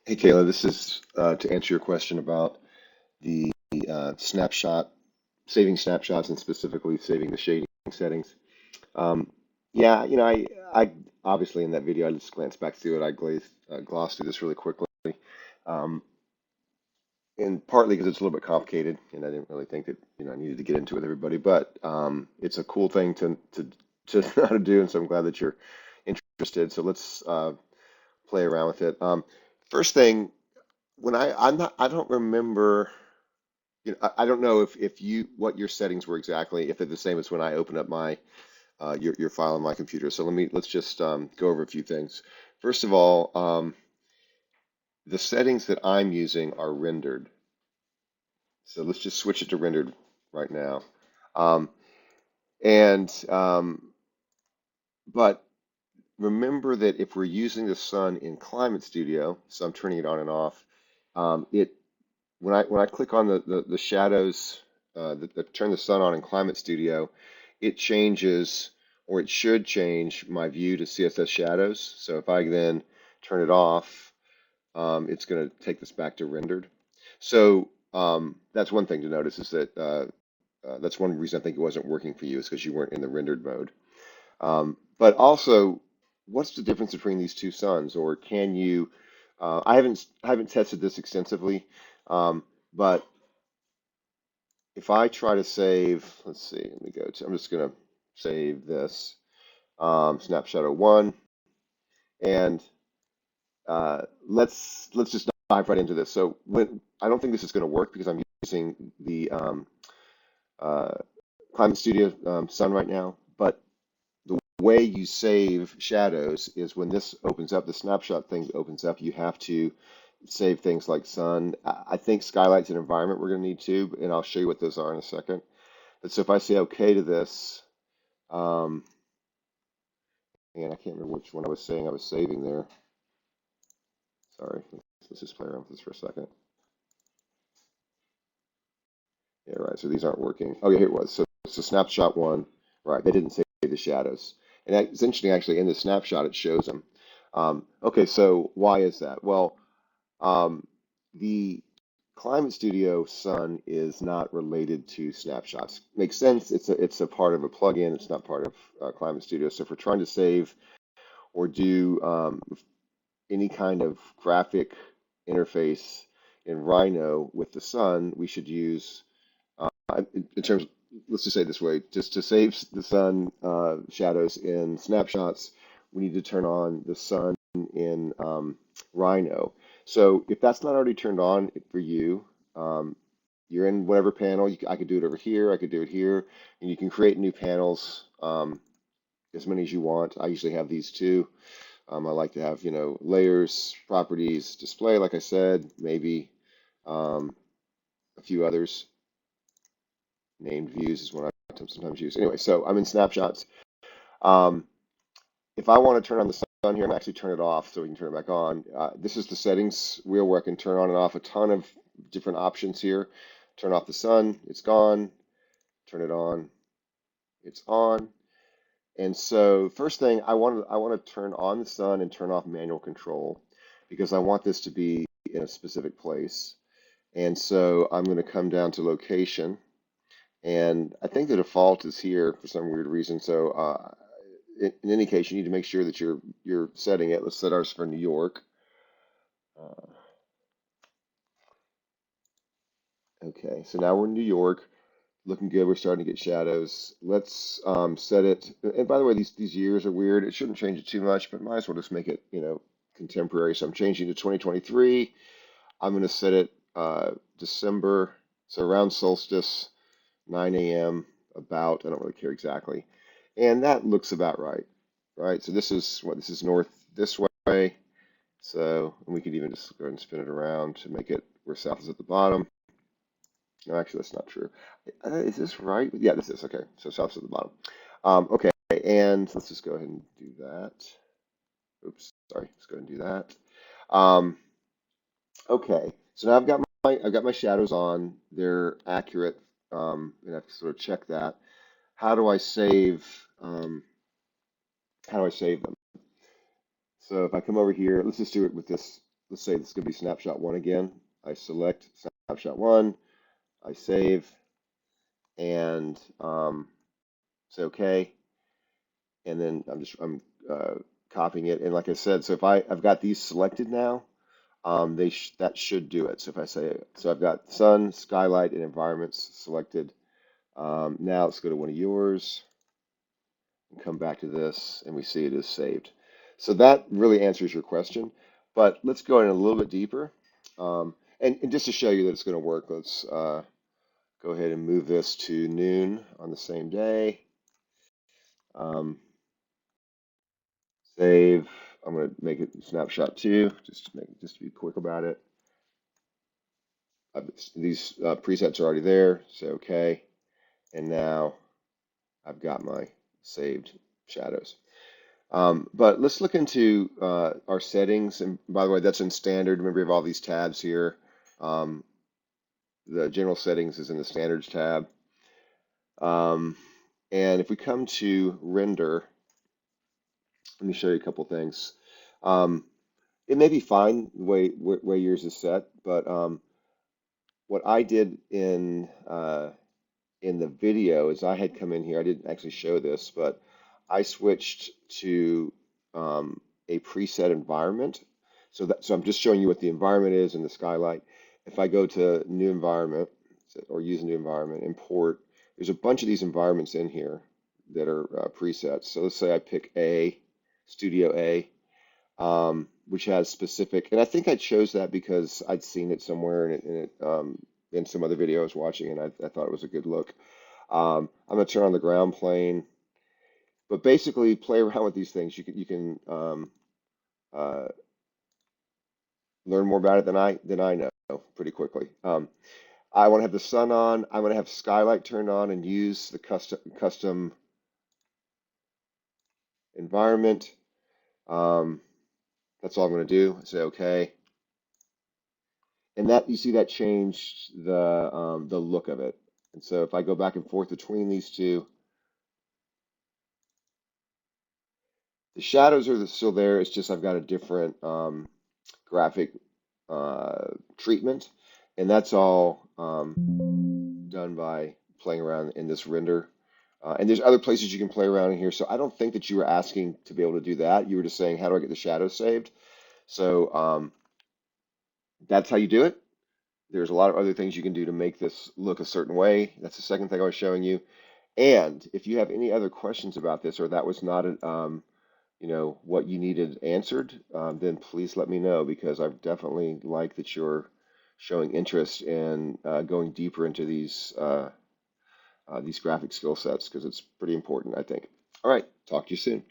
Hey Kayla, this is to answer your question about the snapshot, saving snapshots and specifically saving the shading settings. Um, yeah, I obviously in that video I just glanced back through it. I glossed through this really quickly, um, and partly because it's a little bit complicated, and I didn't really think that I needed to get into it with everybody. But it's a cool thing to know how to do, and so I'm glad that you're interested. So let's play around with it. First thing, I don't remember. I don't know if you what your settings were exactly, if they're the same as when I open up my your file on my computer. So let's just go over a few things. First of all, the settings that I'm using are rendered. So let's just switch it to rendered right now. Um, and but remember that if we're using the sun in Climate Studio, so I'm turning it on and off, it when I click on the shadows that turn the sun on in Climate Studio, it changes or it should change my view to CSS shadows. So if I then turn it off, it's going to take this back to rendered. So that's one thing to notice is that that's one reason I think it wasn't working for you is because you weren't in the rendered mode. But also, what's the difference between these two suns? Or can you? I haven't tested this extensively, but if I try to save, let's see, let me go to. I'm just gonna save this snapshot one, and let's just dive right into this. So when I don't think this is going to work because I'm using the uh, Climate Studio Sun right now, but the way you save shadows is when this opens up, the snapshot thing opens up, you have to save things like sun. I think skylights and environment we're going to need to, and I'll show you what those are in a second. But so if I say OK to this, um, and I can't remember which one I was saying I was saving there. Sorry, let's just play around with this for a second. Yeah, right. So these aren't working. Oh, yeah, here it was. So snapshot one, right? They didn't save the shadows, and it's interesting actually. In the snapshot, it shows them. Okay, so why is that? Well, the Climate Studio Sun is not related to snapshots. Makes sense. It's a part of a plugin. It's not part of Climate Studio. So if we're trying to save or do any kind of graphic interface in Rhino with the sun, we should use in terms. Let's just say it this way: just to save the sun shadows in snapshots, we need to turn on the sun in Rhino. So if that's not already turned on for you, um, you're in whatever panel. I could do it over here. I could do it here, and you can create new panels, as many as you want. I usually have these two. I like to have, layers, properties, display, like I said, maybe um, a few others. Named views is what I sometimes use. Anyway, so I'm in snapshots. Um, if I want to turn on the sun here, I'm actually turn it off so we can turn it back on. This is the settings wheel where I can turn on and off a ton of different options here. Turn off the sun, it's gone. Turn it on, it's on. And so first thing I want to turn on the sun and turn off manual control because I want this to be in a specific place. And so I'm going to come down to location, and I think the default is here for some weird reason. So in any case, you need to make sure that you're setting it. Let's set ours for New York. Uh, okay, so now we're in New York. Looking good. We're starting to get shadows. Let's set it. And by the way, these years are weird. It shouldn't change it too much, but might as well just make it, contemporary. So I'm changing to 2023. I'm going to set it December, so around solstice, 9 a.m. About. I don't really care exactly, and that looks about right. Right. So this is north this way. So and we could even just go ahead and spin it around to make it where south is at the bottom. No, actually, that's not true. Is this right? Yeah, this is. Okay, so south's at the bottom. Okay, and let's just go ahead and do that. Oops, sorry. Let's go ahead and do that. Um, okay, so now I've got my shadows on. They're accurate, and I have to sort of check that. How do I save? Um, how do I save them? So if I come over here, let's just do it with this. let's say this is going to be snapshot one again. I select snapshot one, I save, and say OK, and then I'm copying it. And like I said, so if I've got these selected now, that should do it. So if I say, so I've got sun, skylight, and environments selected. Now let's go to one of yours and come back to this, and we see it is saved. So that really answers your question. But let's go in a little bit deeper. And just to show you that it's going to work, let's go ahead and move this to noon on the same day. Um, Save. I'm going to make it snapshot two, just to be quick about it. These presets are already there, so OK. And now I've got my saved shadows. But let's look into our settings. And by the way, that's in standard. Remember, we have all these tabs here. Um, the general settings is in the standards tab. And if we come to render, let me show you a couple things. It may be fine the way yours is set, but what I did in the video is I had come in here. I didn't actually show this, but I switched to a preset environment. So I'm just showing you what the environment is in the skylight. If I go to new environment or use new environment, import, there's a bunch of these environments in here that are presets. So let's say I pick Studio A, which has specific, and I think I chose that because I'd seen it somewhere in some other video I was watching, and I thought it was a good look. I'm going to turn on the ground plane, but basically play around with these things. You can uh, learn more about it than I know pretty quickly. I want to have the sun on. I want to have skylight turned on and use the custom environment. That's all I'm going to do. Say OK, and that you see that changed the look of it. And so if I go back and forth between these two, the shadows are still there. It's just I've got a different graphic treatment, and that's all done by playing around in this render. And there's other places you can play around in here. So I don't think that you were asking to be able to do that. You were just saying, how do I get the shadows saved? So that's how you do it. There's a lot of other things you can do to make this look a certain way. That's the second thing I was showing you. And if you have any other questions about this, or that was not what you needed answered, then please let me know, because I definitely like that you're showing interest in going deeper into these graphic skill sets, because it's pretty important, I think. All right, talk to you soon.